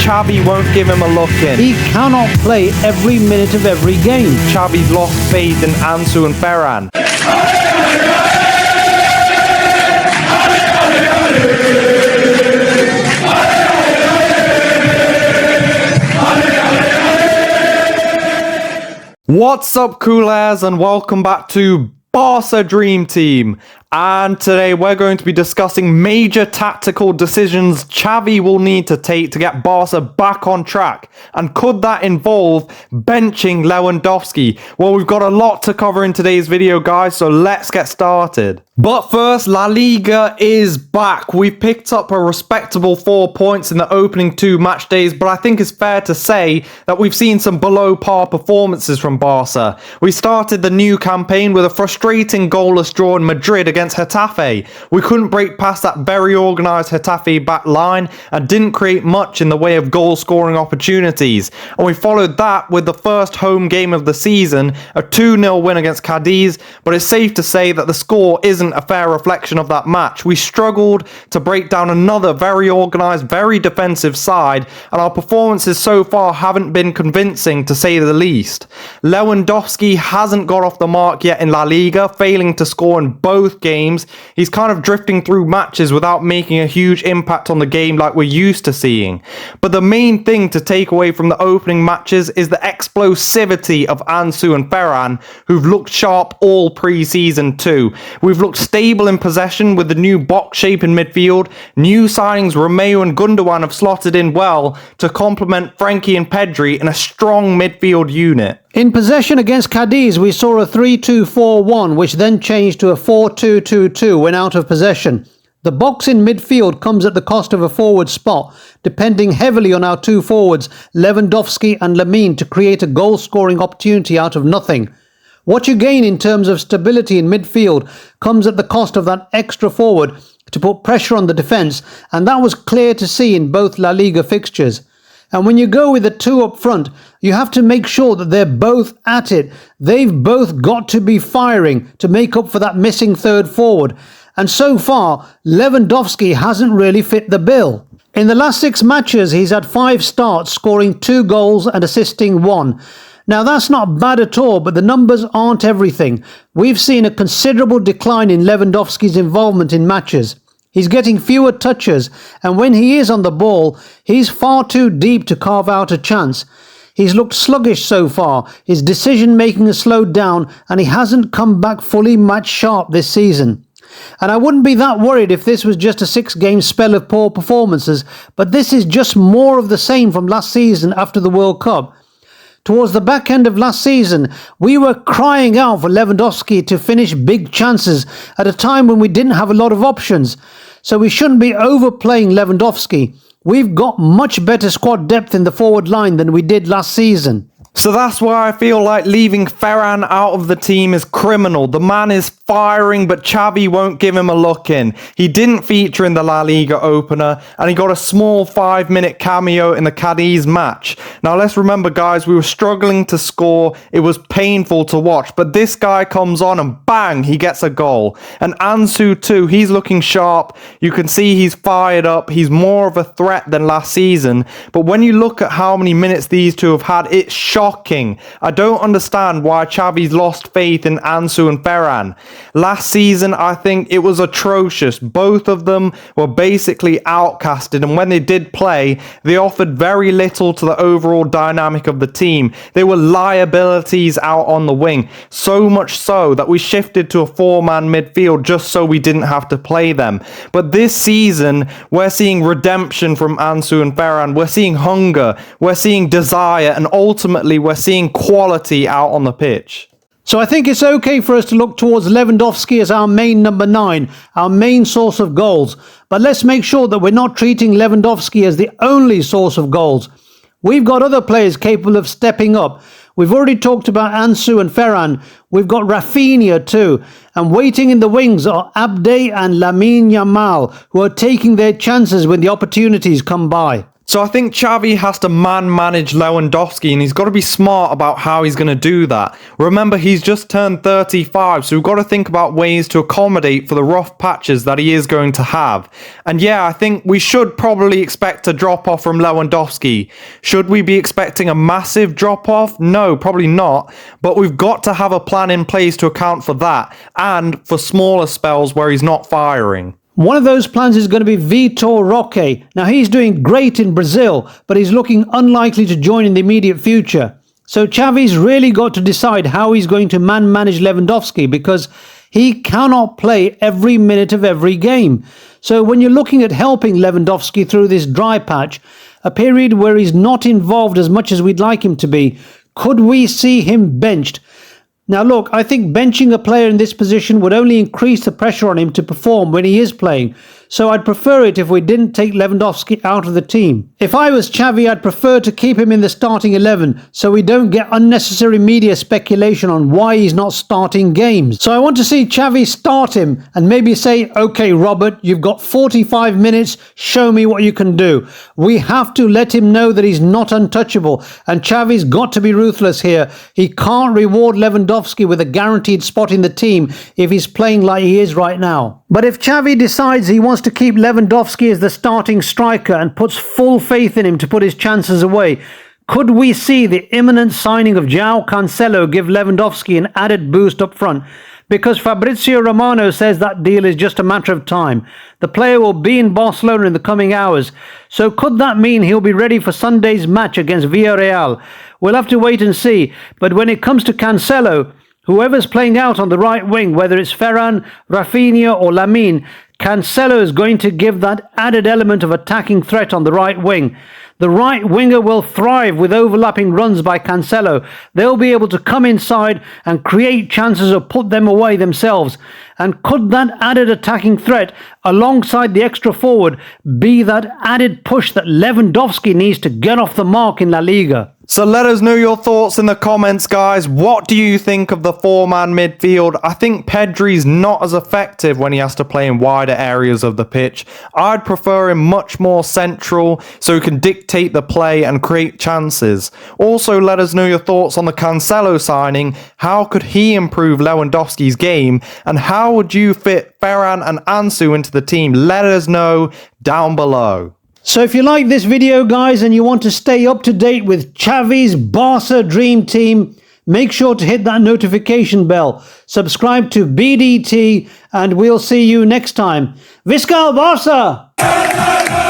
Xavi won't give him a look in. He cannot play every minute of every game. Xavi's lost faith in Ansu and Ferran. What's up, coolers, and welcome back to Barça Dream Team. And today we're going to be discussing major tactical decisions Xavi will need to take to get Barca back on track. And could that involve benching Lewandowski? Well, we've got a lot to cover in today's video, guys, so let's get started. But first, La Liga is back. We've picked up a respectable 4 points in the opening 2 match days, but I think it's fair to say that we've seen some below par performances from Barca. We started the new campaign with a frustrating goalless draw in Madrid against Getafe. We couldn't break past that very organised Getafe back line and didn't create much in the way of goal scoring opportunities. And we followed that with the first home game of the season, a 2-0 win against Cadiz, but it's safe to say that the score isn't a fair reflection of that match. We struggled to break down another very organised, very defensive side, and our performances so far haven't been convincing, to say the least. Lewandowski hasn't got off the mark yet in La Liga, failing to score in both games. He's kind of drifting through matches without making a huge impact on the game like we're used to seeing. But the main thing to take away from the opening matches is the explosivity of Ansu and Ferran, who've looked sharp all pre-season too. We've looked stable in possession with the new box shape in midfield. New signings Romeo and Gundogan have slotted in well to complement Frankie and Pedri in a strong midfield unit. In possession against Cadiz, we saw a 3-2-4-1, which then changed to a 4-2-2-2 when out of possession. The box in midfield comes at the cost of a forward spot, depending heavily on our two forwards, Lewandowski and Lamine, to create a goal-scoring opportunity out of nothing. What you gain in terms of stability in midfield comes at the cost of that extra forward to put pressure on the defence, and that was clear to see in both La Liga fixtures. And when you go with the two up front, you have to make sure that they're both at it. They've both got to be firing to make up for that missing third forward. And so far, Lewandowski hasn't really fit the bill. In the last 6 matches, he's had 5 starts, scoring 2 goals and assisting 1. Now, that's not bad at all, but the numbers aren't everything. We've seen a considerable decline in Lewandowski's involvement in matches. He's getting fewer touches, and when he is on the ball, he's far too deep to carve out a chance. He's looked sluggish so far, his decision-making has slowed down, and he hasn't come back fully match-sharp this season. And I wouldn't be that worried if this was just a 6-game spell of poor performances, but this is just more of the same from last season after the World Cup. Towards the back end of last season, we were crying out for Lewandowski to finish big chances at a time when we didn't have a lot of options. So we shouldn't be overplaying Lewandowski. We've got much better squad depth in the forward line than we did last season. So that's why I feel like leaving Ferran out of the team is criminal. The man is firing, but Xavi won't give him a look in. He didn't feature in the La Liga opener, and he got a small 5-minute cameo in the Cadiz match. Now let's remember, guys, we were struggling to score. It was painful to watch, but this guy comes on and bang, he gets a goal. And Ansu too, he's looking sharp. You can see he's fired up. He's more of a threat than last season. But when you look at how many minutes these two have had, it's shocking. I don't understand why Xavi's lost faith in Ansu and Ferran. Last season, I think it was atrocious. Both of them were basically outcasted, and when they did play, they offered very little to the overall dynamic of the team. They were liabilities out on the wing, so much so that we shifted to a 4-man midfield just so we didn't have to play them. But this season, we're seeing redemption from Ansu and Ferran. We're seeing hunger, we're seeing desire, and ultimately we're seeing quality out on the pitch. So I think it's okay for us to look towards Lewandowski as our main number 9, our main source of goals. But let's make sure that we're not treating Lewandowski as the only source of goals. We've got other players capable of stepping up. We've already talked about Ansu and Ferran. We've got Rafinha too. And waiting in the wings are Abde and Lamine Yamal, who are taking their chances when the opportunities come by. So I think Xavi has to manage Lewandowski, and he's got to be smart about how he's going to do that. Remember, he's just turned 35, so we've got to think about ways to accommodate for the rough patches that he is going to have. And yeah, I think we should probably expect a drop-off from Lewandowski. Should we be expecting a massive drop-off? No, probably not. But we've got to have a plan in place to account for that, and for smaller spells where he's not firing. One of those plans is going to be Vitor Roque. Now, he's doing great in Brazil, but he's looking unlikely to join in the immediate future. So Xavi's really got to decide how he's going to manage Lewandowski, because he cannot play every minute of every game. So when you're looking at helping Lewandowski through this dry patch, a period where he's not involved as much as we'd like him to be, could we see him benched? Now look, I think benching a player in this position would only increase the pressure on him to perform when he is playing. So I'd prefer it if we didn't take Lewandowski out of the team. If I was Xavi, I'd prefer to keep him in the starting 11 so we don't get unnecessary media speculation on why he's not starting games. So I want to see Xavi start him and maybe say, okay, Robert, you've got 45 minutes, show me what you can do. We have to let him know that he's not untouchable, and Xavi's got to be ruthless here. He can't reward Lewandowski with a guaranteed spot in the team if he's playing like he is right now. But if Xavi decides he wants to keep Lewandowski as the starting striker and puts full faith in him to put his chances away, could we see the imminent signing of Joao Cancelo give Lewandowski an added boost up front? Because Fabrizio Romano says that deal is just a matter of time. The player will be in Barcelona in the coming hours. So could that mean he'll be ready for Sunday's match against Villarreal? We'll have to wait and see. But when it comes to Cancelo, whoever's playing out on the right wing, whether it's Ferran, Rafinha or Lamine, Cancelo is going to give that added element of attacking threat on the right wing. The right winger will thrive with overlapping runs by Cancelo. They'll be able to come inside and create chances or put them away themselves. And could that added attacking threat, alongside the extra forward, be that added push that Lewandowski needs to get off the mark in La Liga? So let us know your thoughts in the comments, guys. What do you think of the four-man midfield? I think Pedri's not as effective when he has to play in wider areas of the pitch. I'd prefer him much more central so he can dictate the play and create chances. Also, let us know your thoughts on the Cancelo signing. How could he improve Lewandowski's game? And how would you fit Ferran and Ansu into the team? Let us know down below. So if you like this video, guys, and you want to stay up to date with Xavi's Barca Dream Team, make sure to hit that notification bell. Subscribe to BDT, and we'll see you next time. Visca Barça!